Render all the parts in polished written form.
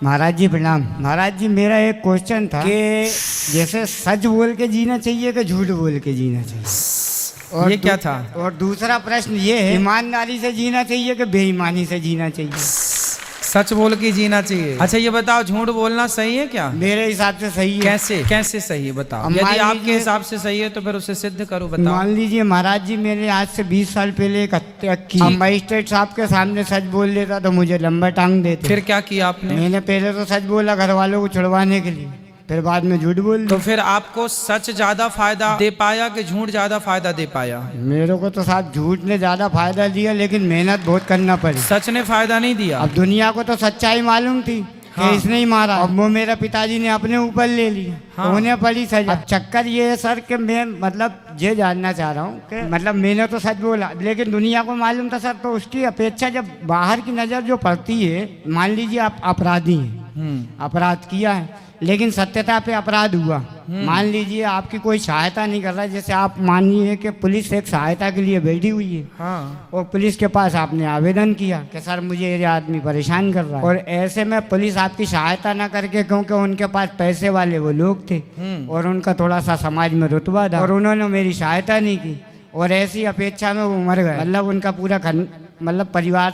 महाराज जी प्रणाम। महाराज जी मेरा एक क्वेश्चन था कि जैसे सच बोल के जीना चाहिए कि झूठ बोल के जीना चाहिए, और ये क्या था? और दूसरा प्रश्न ये है, ईमानदारी से जीना चाहिए कि बेईमानी से जीना चाहिए? सच बोल के जीना चाहिए। अच्छा ये बताओ, झूठ बोलना सही है क्या? मेरे हिसाब से सही है। कैसे कैसे सही है बताओ। अब मान यदि आपके लीजिए- हिसाब से सही है तो फिर उसे सिद्ध करो, बताओ। मान लीजिए महाराज जी मैंने आज से 20 साल पहले एक हत्या की, अब मजिस्ट्रेट साहब के सामने सच बोल देता तो मुझे लंबा टांग देते। फिर क्या किया आपने? मैंने पहले तो सच बोला घर वालों को छुड़वाने के लिए, फिर बाद में झूठ बोल तो दिया। फिर आपको सच ज्यादा फायदा दे पाया कि झूठ ज्यादा फायदा दे पाया? मेरे को तो साहब झूठ ने ज्यादा फायदा दिया, लेकिन मेहनत बहुत करना पड़ी। सच ने फायदा नहीं दिया। अब दुनिया को तो सच्चाई मालूम थी कि हाँ। इसने ही मारा, अब वो मेरा पिताजी ने अपने ऊपर ले लिया। हाँ। तो उन्हें पड़ी सजा। अब चक्कर ये है सर कि मैं मतलब ये जानना चाह रहा हूँ कि मतलब मैंने तो सच बोला लेकिन दुनिया को मालूम था सर, तो उसकी अपेक्षा जब बाहर की नज़र जो पड़ती है, मान लीजिए आप अपराधी हैं, अपराध किया है लेकिन सत्यता पे अपराध हुआ, मान लीजिए आपकी कोई सहायता नहीं कर रहा है, जैसे आप मानिए कि पुलिस एक सहायता के लिए बैठी हुई है। हाँ। और पुलिस के पास आपने आवेदन किया कि सर मुझे ये आदमी परेशान कर रहा है, और ऐसे में पुलिस आपकी सहायता ना करके, क्योंकि उनके पास पैसे वाले वो लोग थे और उनका थोड़ा सा समाज में रुतबा था, और उन्होंने मेरी सहायता नहीं की, और ऐसी अपेक्षा में वो मर गए। मतलब उनका पूरा मतलब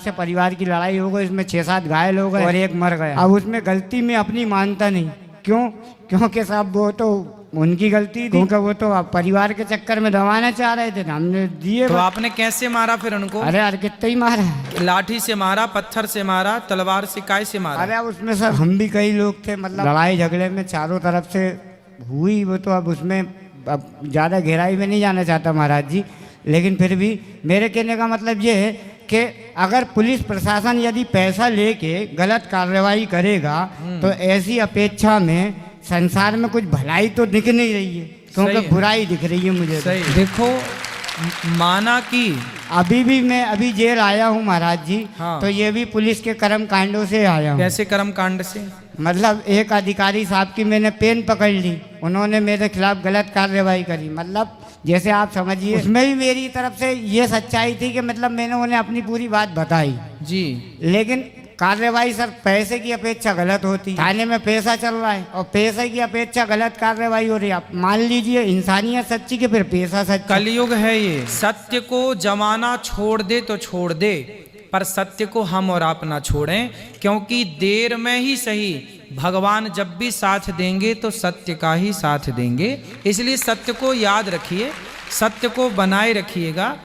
परिवार की लड़ाई हो गई, इसमें 6-7 घायल हो गए और एक मर गया। अब उसमें गलती में अपनी मानता नहीं, क्यों? क्योंकि साहब वो तो उनकी गलती थी, क्योंकि वो तो परिवार के चक्कर में दबाना चाह रहे थे, हमने दिए। तो आपने कैसे मारा फिर उनको? अरे यार कितना ही मारा, लाठी से मारा, पत्थर से मारा, तलवार से, काय से मारा? अरे अब उसमें सर हम भी कई लोग थे, मतलब लड़ाई झगड़े में चारों तरफ से हुई वो, तो अब उसमें अब ज़्यादा गहराई में नहीं जाना चाहता महाराज जी, लेकिन फिर भी मेरे कहने का मतलब ये है कि अगर पुलिस प्रशासन यदि पैसा लेके गलत कार्रवाई करेगा तो ऐसी अपेक्षा में संसार में कुछ भलाई तो दिख नहीं रही है, क्योंकि बुराई दिख रही है मुझे। सही। देखो माना कि अभी मैं जेल आया हूँ महाराज जी। हाँ। तो ये भी पुलिस के कर्म कांडों से आया हूँ। कैसे कर्म कांड से? मतलब एक अधिकारी साहब की मैंने पेन पकड़ ली, उन्होंने मेरे खिलाफ गलत कार्रवाई करी, मतलब जैसे आप समझिए उसमें भी मेरी तरफ से ये सच्चाई थी कि मतलब मैंने उन्हें अपनी पूरी बात बताई जी, लेकिन कार्रवाई सर पैसे की अपेक्षा गलत होती। थाने में पैसा चल रहा है और पैसे की अपेक्षा गलत कार्रवाई हो रही है। आप मान लीजिए इंसानियत सच्ची के फिर पैसा सच्चा। कलयुग है ये। सत्य को जमाना छोड़ दे तो छोड़ दे, पर सत्य को हम और आप ना छोड़ें, क्योंकि देर में ही सही भगवान जब भी साथ देंगे तो सत्य का ही साथ देंगे। इसलिए सत्य को याद रखिए, सत्य को बनाए रखिएगा।